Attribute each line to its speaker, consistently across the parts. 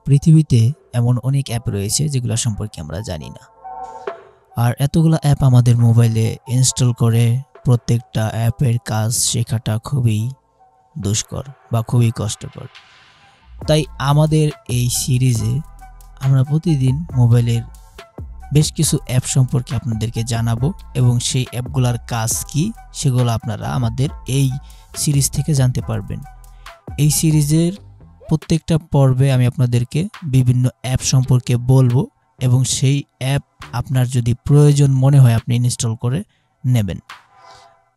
Speaker 1: পৃথিবীতে এমন অনেক অ্যাপ রয়েছে যেগুলো সম্পর্কে আমরা জানি না। আর এতগুলো অ্যাপ আমাদের মোবাইলে ইনস্টল করে প্রত্যেকটা অ্যাপের কাজ শেখাটা খুবই দুষ্কর বা খুবই কষ্টকর। তাই আমাদের এই সিরিজে আমরা প্রতিদিন মোবাইলের বেশ কিছু অ্যাপ সম্পর্কে আপনাদেরকে জানাবো এবং সেই অ্যাপগুলোর কাজ কি সেগুলো আপনারা আমাদের এই সিরিজ থেকে জানতে পারবেন। এই সিরিজের প্রত্যেকটা পর্বে আমি আপনাদেরকে বিভিন্ন অ্যাপ সম্পর্কে বলবো এবং সেই অ্যাপ আপনার যদি প্রয়োজন মনে হয় আপনি ইনস্টল করে নেবেন।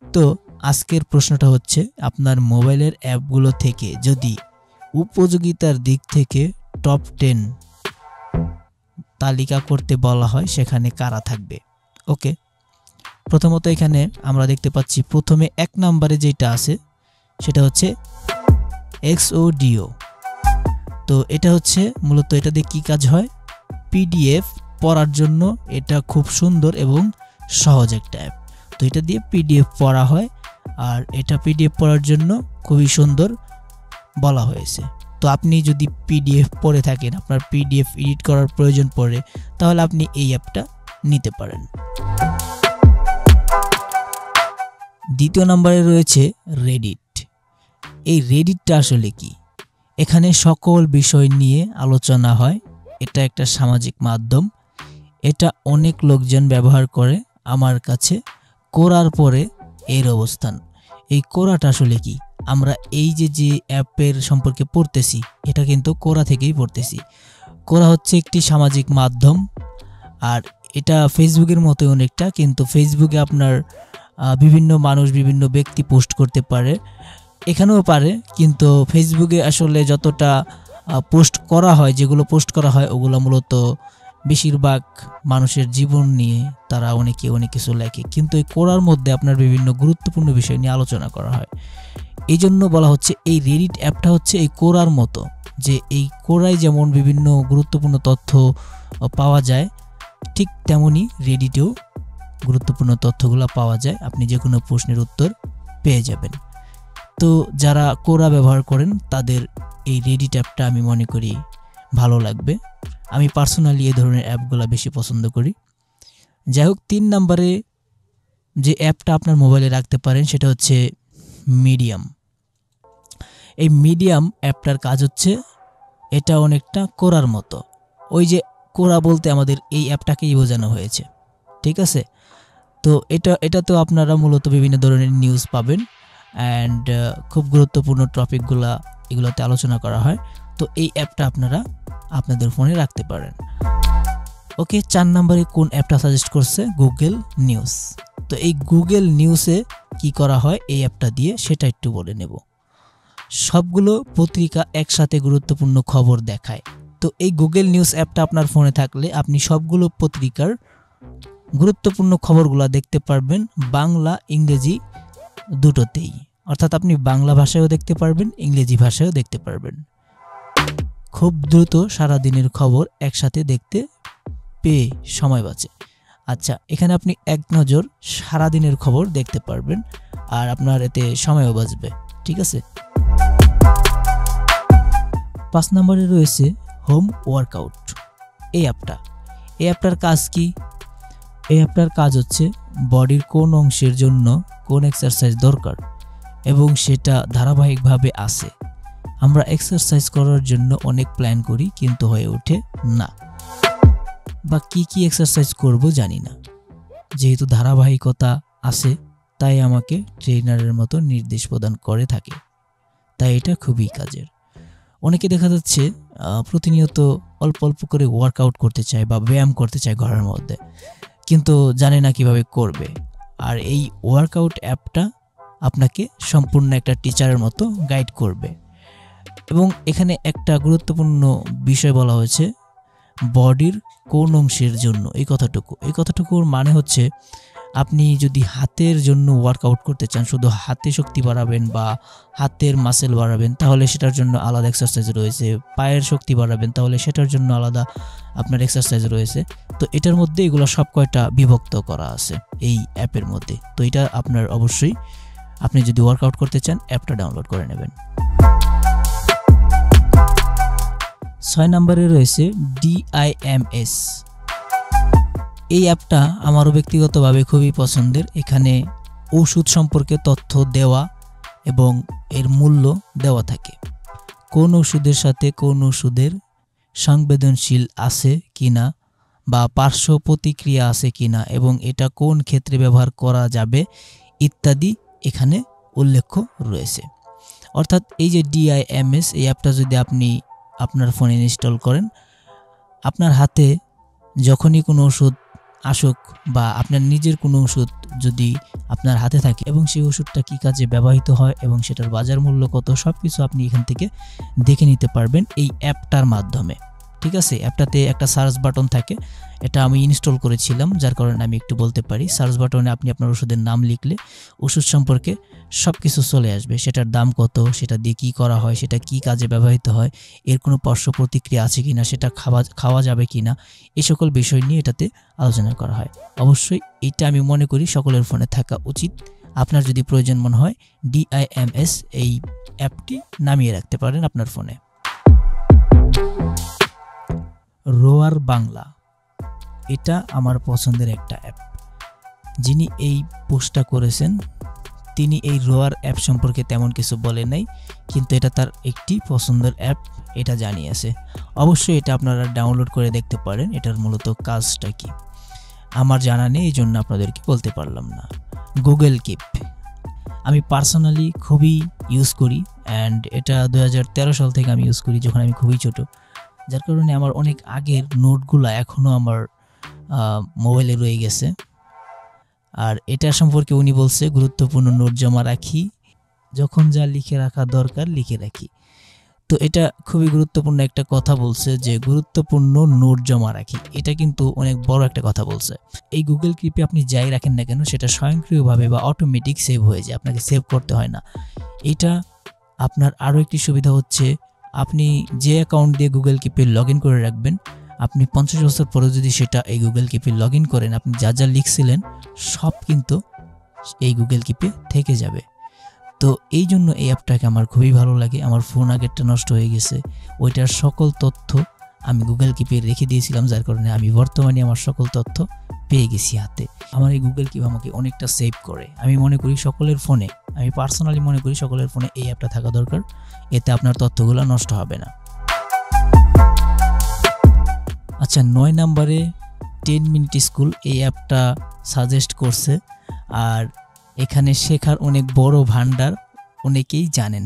Speaker 1: তো আজকের প্রশ্নটা হচ্ছে, আপনার মোবাইলের অ্যাপগুলো থেকে যদি উপযোগিতার দিক থেকে টপ 10 তালিকা করতে বলা হয় সেখানে কারা থাকবে? ওকে, প্রথমত এখানে আমরা দেখতে পাচ্ছি প্রথমে 1 নম্বরে যেটা আছে সেটা হচ্ছে XODO। তো এটা হচ্ছে মূলত এটা দিয়ে কি কাজ হয়, পিডিএফ পড়ার জন্য এটা খুব সুন্দর এবং সহজ একটা অ্যাপ। তো এটা দিয়ে পিডিএফ পড়া হয় আর এটা পিডিএফ পড়ার জন্য খুবই সুন্দর বলা হয়েছে। তো আপনি যদি পিডিএফ পড়ে থাকেন, আপনার পিডিএফ এডিট করার প্রয়োজন পড়ে, তাহলে আপনি এই অ্যাপটা নিতে পারেন। দ্বিতীয় নম্বরে রয়েছে রেডিট। এই রেডিটটা আসলে কি? এখানে সকল বিষয় নিয়ে আলোচনা হয়। এটা একটা সামাজিক মাধ্যম, এটা অনেক লোকজন ব্যবহার করে। আমার কাছে কোরার পরে এর অবস্থান। এই কোরাটা আসলে কি? আমরা এই যে অ্যাপের সম্পর্কে পড়তেছি এটা কিন্তু কোরা থেকেই পড়তেছি। কোরা হচ্ছে একটি সামাজিক মাধ্যম আর এটা ফেসবুকের মতো অনেকটা, কিন্তু ফেসবুকে আপনার বিভিন্ন মানুষ বিভিন্ন ব্যক্তি পোস্ট করতে পারে, এখানেও পারে, কিন্তু ফেসবুকে আসলে যতটা পোস্ট করা হয়, যেগুলো পোস্ট করা হয় ওগুলো মূলত বেশিরভাগ মানুষের জীবন নিয়ে তারা অনেক কিছু লেখে, কিন্তু এই কোরার মধ্যে আপনার বিভিন্ন গুরুত্বপূর্ণ বিষয় নিয়ে আলোচনা করা হয়। এই জন্য বলা হচ্ছে এই রেডিট অ্যাপটা হচ্ছে এই কোরার মতো, যে এই কোরায় যেমন বিভিন্ন গুরুত্বপূর্ণ তথ্য পাওয়া যায় ঠিক তেমনি রেডিটেও গুরুত্বপূর্ণ তথ্যগুলো পাওয়া যায়। আপনি যে কোনো প্রশ্নের উত্তর পেয়ে যাবেন। তো যারা কোরা ব্যবহার করেন তাদের এই রেডিট অ্যাপটা আমি মনে করি ভালো লাগবে। আমি পার্সোনালি এই ধরনের অ্যাপগুলো বেশি পছন্দ করি। যাই হোক, 3 নম্বরে যে অ্যাপটা আপনার মোবাইলে রাখতে পারেন সেটা হচ্ছে মিডিয়াম। এই মিডিয়াম অ্যাপটার কাজ হচ্ছে এটা অনেকটা কোরার মতো। ওই যে কোরা বলতে আমাদের এই অ্যাপটাকেই বোঝানো হয়েছে, ঠিক আছে? তো এটাতেও আপনারা মূলত বিভিন্ন ধরনের নিউজ পাবেন অ্যান্ড খুব গুরুত্বপূর্ণ টপিকগুলা এগুলোতে আলোচনা করা হয়। তো এই অ্যাপটা আপনারা আপনাদের ফোনে রাখতে পারেন। ওকে, 4 নম্বরে কোন অ্যাপটা সাজেস্ট করছে? Google news. তো এই গুগল নিউজে কি করা হয় এই অ্যাপটা দিয়ে সেটা একটু বলে নেব। সবগুলো পত্রিকা একসাথে গুরুত্বপূর্ণ খবর দেখায়। তো এই গুগল নিউজ অ্যাপটা আপনার ফোনে থাকলে আপনি সবগুলো পত্রিকার গুরুত্বপূর্ণ খবরগুলো দেখতে পারবেন, বাংলা ইংরেজি দুটোতেই। অর্থাৎ আপনি বাংলা ভাষায়ও দেখতে পারবেন, ইংরেজি ভাষায়ও দেখতে পারবেন। খুব দ্রুত সারা দিনের খবর একসাথে দেখতে পেয়ে সময় বাঁচে। আচ্ছা, এখানে আপনি এক নজর সারা দিনের খবর দেখতে পারবেন আর আপনার এতে সময়ও বাঁচবে, ঠিক আছে? 5 নম্বরে রয়েছে হোম ওয়ার্কআউট। এই অ্যাপটার কাজ কি? এই অ্যাপটার কাজ হচ্ছে বডির কোন অংশের জন্য কোন এক্সারসাইজ দরকার এবং সেটা ধারাবাহিকভাবে আসে। আমরা এক্সারসাইজ করার জন্য অনেক প্ল্যান করি কিন্তু হয়ে ওঠে না, বা কি এক্সারসাইজ করব জানি না। যেহেতু ধারাবাহিকতা আছে তাই আমাকে ট্রেনারের মতো নির্দেশ প্রদান করে থাকে, তাই এটা খুবই কাজের। অনেকে দেখা যাচ্ছে প্রতিনিয়ত অল্প অল্প করে ওয়ার্কআউট করতে চায় বা ব্যায়াম করতে চায় ঘরের মধ্যে, কিন্তু জানে না কিভাবে করবে। আর এই ওয়ার্কআউট অ্যাপটা আপনাকে সম্পূর্ণ একটা টিচারের মতো গাইড করবে। এবং এখানে একটা গুরুত্বপূর্ণ বিষয় বলা হয়েছে, বডির কোন অংশের জন্য। এই কথাটুকুর মানে হচ্ছে আপনি যদি হাতের জন্য ওয়ার্কআউট করতে চান, শুধু হাতে শক্তি বাড়াবেন বা হাতের মাসেল বাড়াবেন, তাহলে সেটার জন্য আলাদা এক্সারসাইজ রয়েছে। পায়ের শক্তি বাড়াবেন তাহলে সেটার জন্য আলাদা আপনার এক্সারসাইজ রয়েছে। তো এটার মধ্যে এগুলো সব কয়টা বিভক্ত করা আছে এই অ্যাপের মধ্যে। তো এটা আপনার অবশ্যই, আপনি যদি ওয়ার্কআউট করতে চান অ্যাপটা ডাউনলোড করে নেবেন। 6 নম্বরে রয়েছে DIMS। এই অ্যাপটা আমারও ব্যক্তিগতভাবে খুবই পছন্দের। এখানে ওষুধ সম্পর্কে তথ্য দেওয়া এবং এর মূল্য দেওয়া থাকে, কোন ওষুধের সাথে কোন ওষুধের সংবেদনশীল আছে কিনা বা পার্শ্ব প্রতিক্রিয়া আছে কিনা এবং এটা কোন ক্ষেত্রে ব্যবহার করা যাবে ইত্যাদি এখানে উল্লেখ রয়েছে। অর্থাৎ এই যে DIMS, এই অ্যাপটা যদি আপনি আপনার ফোনে ইনস্টল করেন, আপনার হাতে যখনই কোনো ওষুধ আসুক বা আপনার নিজের কোনো ওষুধ যদি আপনার হাতে থাকে এবং সেই ওষুধটা কী কাজে ব্যবহৃত হয় এবং সেটার বাজার মূল্য কত, সব কিছু আপনি এখান থেকে দেখে নিতে পারবেন এই অ্যাপটার মাধ্যমে। ঠিক আছে, অ্যাপটাতে একটা সার্চ বাটন থাকে, এটা আমি ইনস্টল করেছিলাম যার কারণে আমি একটু বলতে পারি। সার্চ বাটনে আপনি আপনার ওষুধের নাম লিখলে ওষুধ সম্পর্কে সব কিছু চলে আসবে, সেটার দাম কত, সেটা দিয়ে কী করা হয়, সেটা কী কাজে ব্যবহৃত হয়, এর কোনো পার্শ্ব প্রতিক্রিয়া আছে কিনা, সেটা খাওয়া যাবে কিনা, এই সকল বিষয় নিয়ে এটাতে আলোচনা করা হয়। অবশ্যই এটা আমি মনে করি সকলের ফোনে থাকা উচিত। আপনার যদি প্রয়োজন মনে হয় DIMS এই অ্যাপটি নামিয়ে রাখতে পারেন আপনার ফোনে। রোয়ার বাংলা, এটা আমার পছন্দের একটা অ্যাপ। যিনি এই পোস্টটা করেছেন তিনি এই রোয়ার অ্যাপ সম্পর্কে তেমন কিছু বলে নাই, কিন্তু এটা তার একটি পছন্দের অ্যাপ এটা জানিয়েছে। অবশ্যই এটা আপনারা ডাউনলোড করে দেখতে পারেন, এটার মূলত কাজটা কি আমার জানা নেই, এই জন্য আপনাদেরকে বলতে পারলাম না। গুগল কিপ আমি পার্সোনালি খুবই ইউজ করি, অ্যান্ড এটা 2013 সাল থেকে আমি ইউজ করি, যখন আমি খুবই ছোট, যার কারণে আমার অনেক আগের নোটগুলো এখনও আমার মোবাইলে রয়ে গেছে। আর এটা সম্পর্কে উনি বলছে গুরুত্বপূর্ণ নোট জমা রাখি, যখন যা লিখে রাখা দরকার লিখে রাখি। তো এটা খুবই গুরুত্বপূর্ণ একটা কথা বলছে যে গুরুত্বপূর্ণ নোট জমা রাখি, এটা কিন্তু অনেক বড় একটা কথা বলছে। এই গুগল কিপে আপনি যাই রাখেন না কেন সেটা স্বয়ংক্রিয়ভাবে বা অটোমেটিক সেভ হয়ে যায়, আপনাকে সেভ করতে হয় না। এটা আপনার আরও একটি সুবিধা হচ্ছে, আপনি যে অ্যাকাউন্ট দিয়ে গুগল কিপে লগ ইন করে রাখবেন, আপনি 50 বছর পরে যদি সেটা এই গুগল কিপে লগ ইন করেন, আপনি যা যা লিখছিলেন সব কিন্তু এই গুগল কিপে থেকে যাবে। তো এই জন্য এই অ্যাপটাকে আমার খুবই ভালো লাগে। আমার ফোন আগেরটা নষ্ট হয়ে গেছে, ওইটার সকল তথ্য আমি গুগল কিপে রেখে দিয়েছিলাম, যার কারণে আমি বর্তমানে আমার সকল তথ্য পেয়ে গেছি হাতে। আমার এই গুগল কিপ আমাকে অনেকটা সেভ করে। আমি মনে করি সকলের ফোনে, আমি পার্সোনালি মনে করি সকলের ফোনে এই অ্যাপটা থাকা দরকার, এতে আপনার তথ্যগুলো নষ্ট হবে না। আচ্ছা, 9 নম্বরে 10 মিনিট স্কুল, এই অ্যাপটা সাজেস্ট করছে। আর এখানে শেখার অনেক বড় ভান্ডার, অনেকেই জানেন।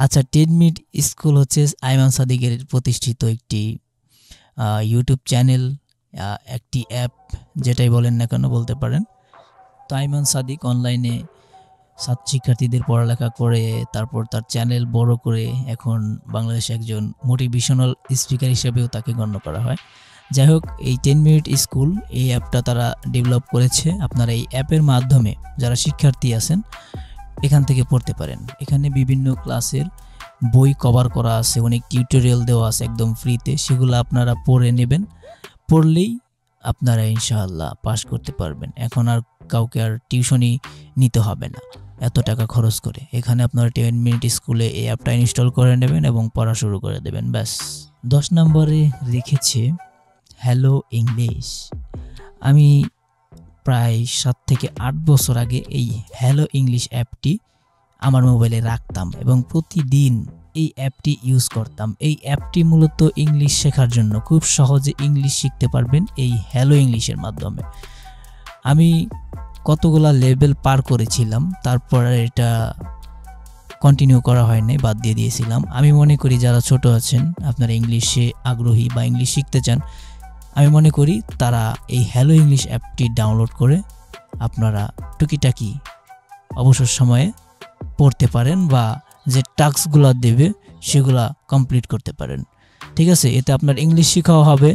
Speaker 1: আচ্ছা, 10 মিনিট স্কুল হচ্ছে আইমান সাদিকের প্রতিষ্ঠিত একটি ইউটিউব চ্যানেল, একটি অ্যাপ, যেটাই বলেন না কেন বলতে পারেন। তো আইমান সাদিক অনলাইনে শিক্ষার্থীদের পড়ালেখা করে তারপর তার চ্যানেল বড় করে এখন বাংলাদেশে একজন মোটিভেশনাল স্পিকার হিসেবেও তাকে গণ্য করা হয়। যাই হোক, এই 10 মিনিট স্কুল এই অ্যাপটা তারা ডেভেলপ করেছে। আপনারা এই অ্যাপের মাধ্যমে যারা শিক্ষার্থী আছেন এখান থেকে পড়তে পারেন। এখানে বিভিন্ন ক্লাসের বই কভার করা আছে, অনেক টিউটোরিয়াল দেওয়া আছে একদম ফ্রিতে, সেগুলো আপনারা পড়ে নেবেন। পড়লেই আপনারা ইনশাআল্লাহ পাস করতে পারবেন। এখন আর কাউকে আর টিউশনই নিতে হবে না এত টাকা খরচ করে। এখানে আপনারা 10 মিনিট স্কুলে এই অ্যাপটা ইনস্টল করে নেবেন এবং পড়া শুরু করে দেবেন, ব্যাস। 10 নম্বরে রেখেছে হ্যালো ইংলিশ। আমি প্রায় 7 থেকে 8 বছর আগে এই হ্যালো ইংলিশ অ্যাপটি আমার মোবাইলে রাখতাম এবং প্রতিদিন এই অ্যাপটি ইউজ করতাম। এই অ্যাপটি মূলত ইংলিশ শেখার জন্য, খুব সহজে ইংলিশ শিখতে পারবেন এই হ্যালো ইংলিশের মাধ্যমে। আমি কতগুলা লেভেল পার করেছিলাম, তারপর এটা কন্টিনিউ করা হয় নাই, বাদ দিয়ে দিয়েছিলাম। আমি মনে করি যারা ছোট আছেন, আপনারা ইংলিশে আগ্রহী বা ইংলিশ শিখতে চান, আমি মনে করি তারা এই হ্যালো ইংলিশ অ্যাপটি ডাউনলোড করে আপনারা টুকিটাকি অবসর সময়ে পড়তে পারেন বা যে টাস্কগুলো দেবে সেগুলা কমপ্লিট করতে পারেন। ঠিক আছে, এতে আপনার ইংলিশ শেখাও হবে,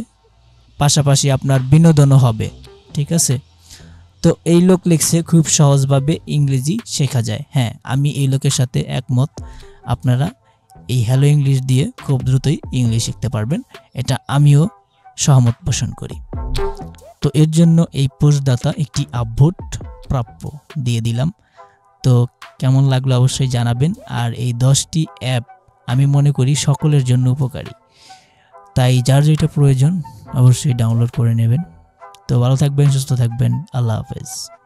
Speaker 1: পাশাপাশি আপনার বিনোদনও হবে। ঠিক আছে, তো এই লোক লিখছে খুব সহজভাবে ইংরেজি শেখা যায়। হ্যাঁ, আমি এই লোকের সাথে একমত। আপনারা এই হ্যালো ইংলিশ দিয়ে খুব দ্রুতই ইংলিশ শিখতে পারবেন, এটা আমিও সহমত পোষণ করি। তো এর জন্য এই পোস্টদাতা একটি আপভোট প্রাপ্য দিয়ে দিলাম। তো কেমন লাগলো অবশ্যই জানাবেন। আর এই 10টি অ্যাপ আমি মনে করি সকলের জন্য উপকারী। তাই যার যেটা প্রয়োজন অবশ্যই ডাউনলোড করে নেবেন। তো ভালো থাকবেন, সুস্থ থাকবেন, আল্লাহ হাফেজ।